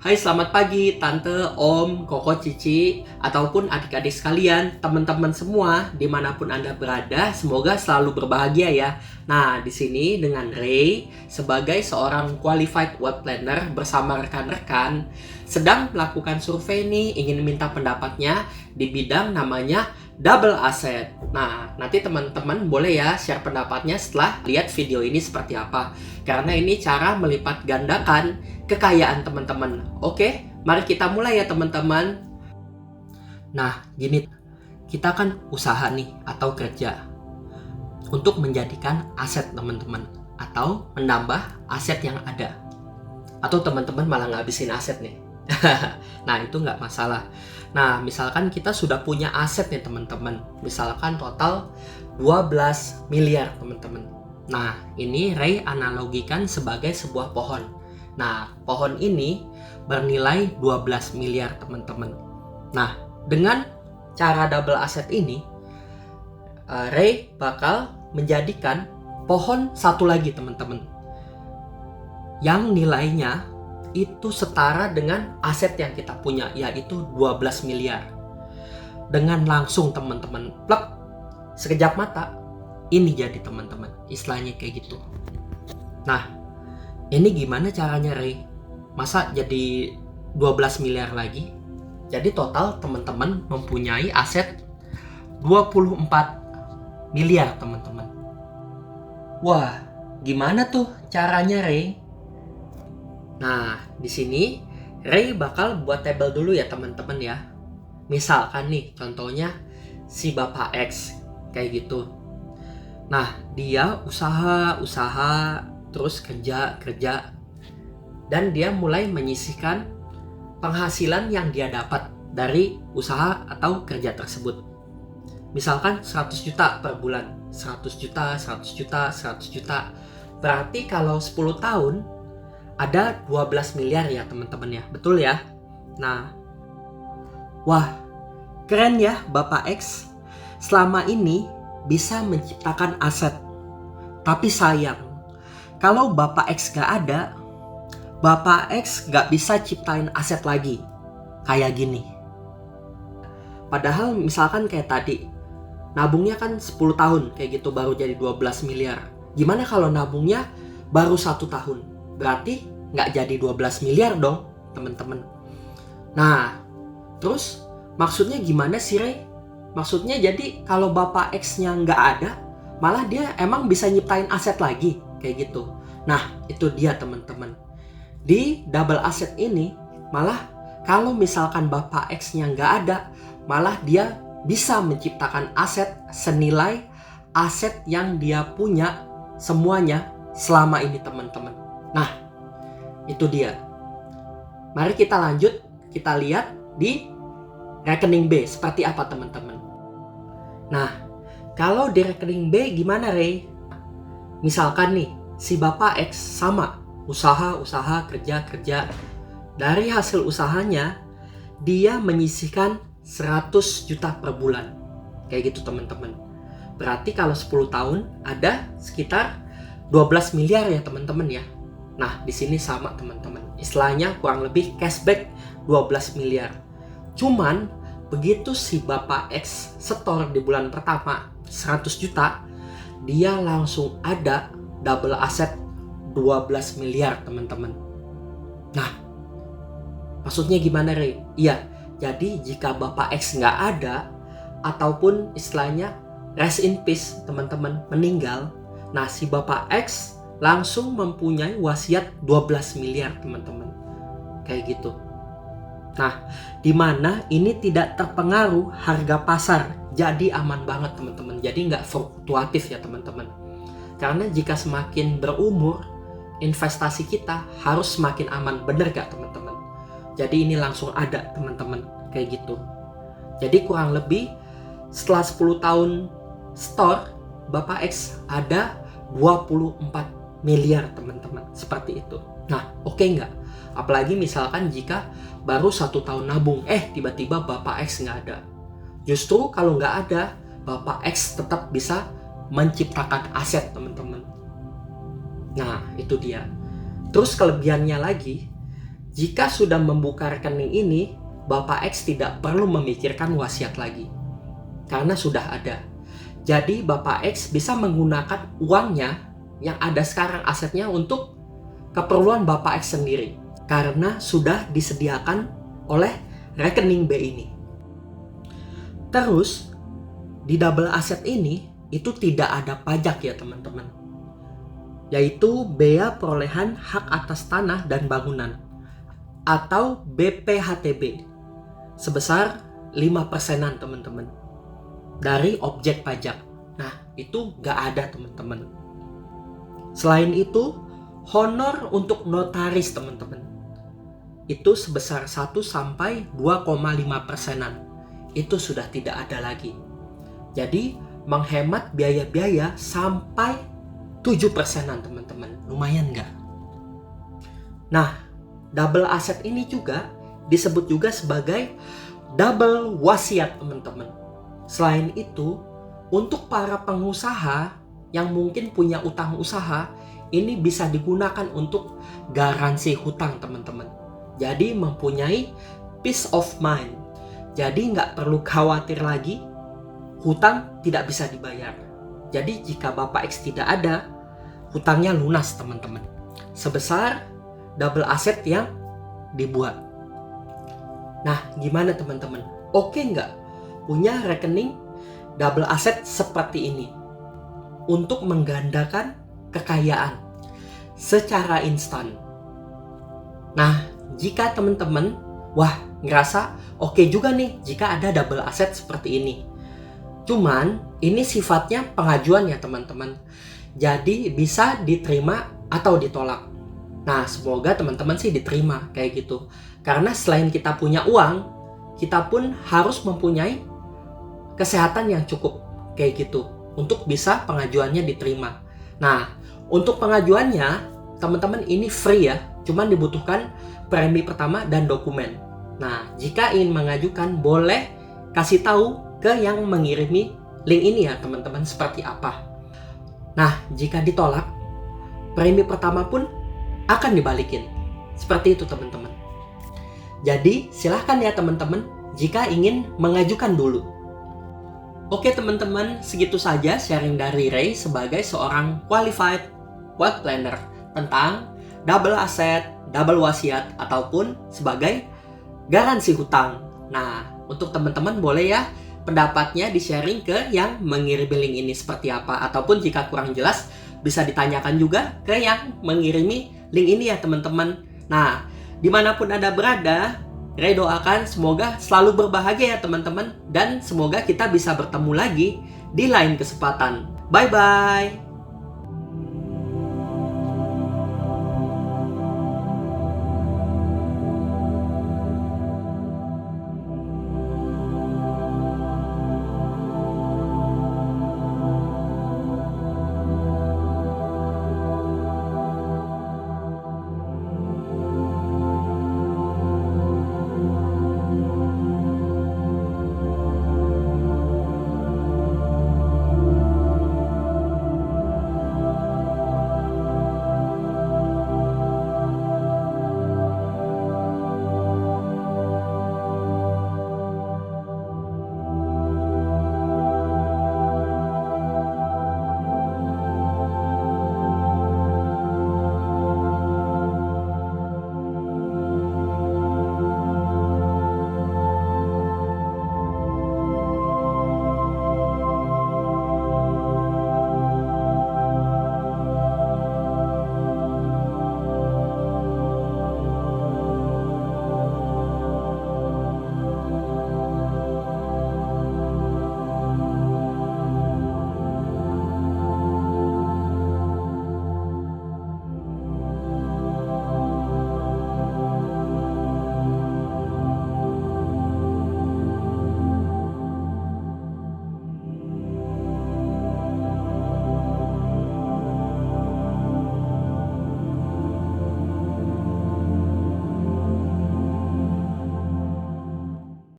Hai, selamat pagi Tante, Om, Koko, Cici, ataupun adik-adik sekalian, teman-teman semua, dimanapun Anda berada, semoga selalu berbahagia ya. Nah, di sini dengan Ray, sebagai seorang qualified wealth planner bersama rekan-rekan, sedang melakukan survei nih, ingin minta pendapatnya di bidang namanya double asset. Nah, nanti teman-teman boleh ya share pendapatnya setelah lihat video ini seperti apa. Karena ini cara melipat gandakan kekayaan teman-teman. Oke, mari kita mulai ya teman-teman. Nah, gini, kita kan usaha nih atau kerja untuk menjadikan aset teman-teman atau menambah aset yang ada. Atau teman-teman malah ngabisin aset nih. Nah, itu nggak masalah. Nah, misalkan kita sudah punya aset nih teman-teman. Misalkan total 12 miliar teman-teman. Nah, ini Ray analogikan sebagai sebuah pohon. Nah, pohon ini bernilai 12 miliar teman-teman. Nah, dengan cara double asset ini, Ray bakal menjadikan pohon satu lagi teman-teman. Yang nilainya itu setara dengan aset yang kita punya, yaitu 12 miliar. Dengan langsung teman-teman plek, sekejap mata, ini jadi teman-teman. Istilahnya kayak gitu. Nah, ini gimana caranya Ray? Masa jadi 12 miliar lagi? Jadi total teman-teman mempunyai aset 24 miliar teman-teman. Wah, gimana tuh caranya Ray? Nah, di sini Ray bakal buat tabel dulu ya teman-teman ya. Misalkan nih, contohnya si Bapak X kayak gitu. Nah, dia usaha, terus kerja, dan dia mulai menyisihkan penghasilan yang dia dapat dari usaha atau kerja tersebut. Misalkan 100 juta per bulan, 100 juta, 100 juta, 100 juta. Berarti kalau 10 tahun ada 12 miliar ya teman-teman ya, betul ya? Nah, wah, keren ya Bapak X. Selama ini bisa menciptakan aset. Tapi sayang, kalau Bapak X gak ada, Bapak X gak bisa ciptain aset lagi. Kayak gini. Padahal misalkan kayak tadi, nabungnya kan 10 tahun kayak gitu baru jadi 12 miliar. Gimana kalau nabungnya baru 1 tahun? Berarti nggak jadi 12 miliar dong teman-teman. Nah, terus maksudnya gimana sih Ray? Maksudnya jadi kalau Bapak X-nya nggak ada, malah dia emang bisa nyiptain aset lagi kayak gitu. Nah, itu dia teman-teman. Di double asset ini malah kalau misalkan Bapak X-nya nggak ada, malah dia bisa menciptakan aset senilai aset yang dia punya semuanya selama ini teman-teman. Nah, itu dia. Mari kita lanjut, kita lihat di rekening B seperti apa teman-teman. Nah, kalau di rekening B gimana Ray? Misalkan nih, si Bapak X sama usaha, kerja. Dari hasil usahanya, dia menyisihkan 100 juta per bulan. Kayak gitu teman-teman. Berarti kalau 10 tahun ada sekitar 12 miliar ya teman-teman ya. Nah, di sini sama teman-teman. Istilahnya kurang lebih cashback 12 miliar. Cuman begitu si Bapak X setor di bulan pertama 100 juta, dia langsung ada double asset 12 miliar teman-teman. Nah, maksudnya gimana Ray? Iya, jadi jika Bapak X nggak ada, ataupun istilahnya rest in peace teman-teman, meninggal, nah si Bapak X langsung mempunyai wasiat 12 miliar teman-teman. Kayak gitu. Nah, dimana ini tidak terpengaruh harga pasar, jadi aman banget teman-teman. Jadi nggak fluktuatif ya teman-teman. Karena jika semakin berumur, investasi kita harus semakin aman, bener gak teman-teman? Jadi ini langsung ada teman-teman, kayak gitu. Jadi kurang lebih setelah 10 tahun store, Bapak X ada 24 miliar teman-teman, seperti itu. Nah, oke nggak? Apalagi misalkan jika baru 1 tahun nabung, tiba-tiba Bapak X nggak ada. Justru kalau nggak ada, Bapak X tetap bisa menciptakan aset teman-teman. Nah, itu dia. Terus kelebihannya lagi, Jika sudah membuka rekening ini, Bapak X tidak perlu memikirkan wasiat lagi. Karena sudah ada. Jadi Bapak X bisa menggunakan uangnya yang ada sekarang asetnya untuk keperluan Bapak X sendiri. Karena sudah disediakan oleh rekening B ini. Terus, di double aset ini itu tidak ada pajak ya teman-teman. Yaitu bea perolehan hak atas tanah dan bangunan atau BPHTB sebesar 5%-an teman-teman dari objek pajak. Nah, itu nggak ada teman-teman. Selain itu, honor untuk notaris teman-teman itu sebesar 1 sampai 2,5%-an. Itu sudah tidak ada lagi. Jadi menghemat biaya-biaya sampai 7%-an teman-teman. Lumayan nggak? Nah, double aset ini juga disebut juga sebagai double wasiat teman-teman. Selain itu, untuk para pengusaha yang mungkin punya utang usaha, ini bisa digunakan untuk garansi hutang teman-teman. Jadi mempunyai peace of mind. Jadi nggak perlu khawatir lagi hutang tidak bisa dibayar. Jadi jika Bapak X tidak ada, hutangnya lunas teman-teman. Sebesar double aset yang dibuat. Nah, gimana teman-teman? Oke nggak punya rekening double aset seperti ini untuk menggandakan kekayaan secara instan? Nah, jika teman-teman ngerasa oke juga nih jika ada double aset seperti ini. Cuman ini sifatnya pengajuan ya teman-teman. Jadi bisa diterima atau ditolak. Nah, semoga teman-teman sih diterima kayak gitu. Karena selain kita punya uang, kita pun harus mempunyai kesehatan yang cukup kayak gitu untuk bisa pengajuannya diterima. Nah, untuk pengajuannya teman-teman ini free ya. Cuman dibutuhkan premi pertama dan dokumen. Nah, jika ingin mengajukan boleh kasih tahu ke yang mengirimi link ini ya teman-teman seperti apa. Nah, jika ditolak, premi pertama pun akan dibalikin. Seperti itu teman-teman. Jadi silahkan ya teman-teman jika ingin mengajukan dulu. Oke teman-teman, segitu saja sharing dari Ray sebagai seorang qualified wealth planner tentang double aset, double wasiat, ataupun sebagai garansi hutang. Nah, untuk teman-teman boleh ya pendapatnya di-sharing ke yang mengirimi link ini seperti apa. Ataupun jika kurang jelas, bisa ditanyakan juga ke yang mengirimi link ini ya teman-teman. Nah, dimanapun Anda berada, Ray doakan semoga selalu berbahagia ya teman-teman. Dan semoga kita bisa bertemu lagi di lain kesempatan. Bye-bye!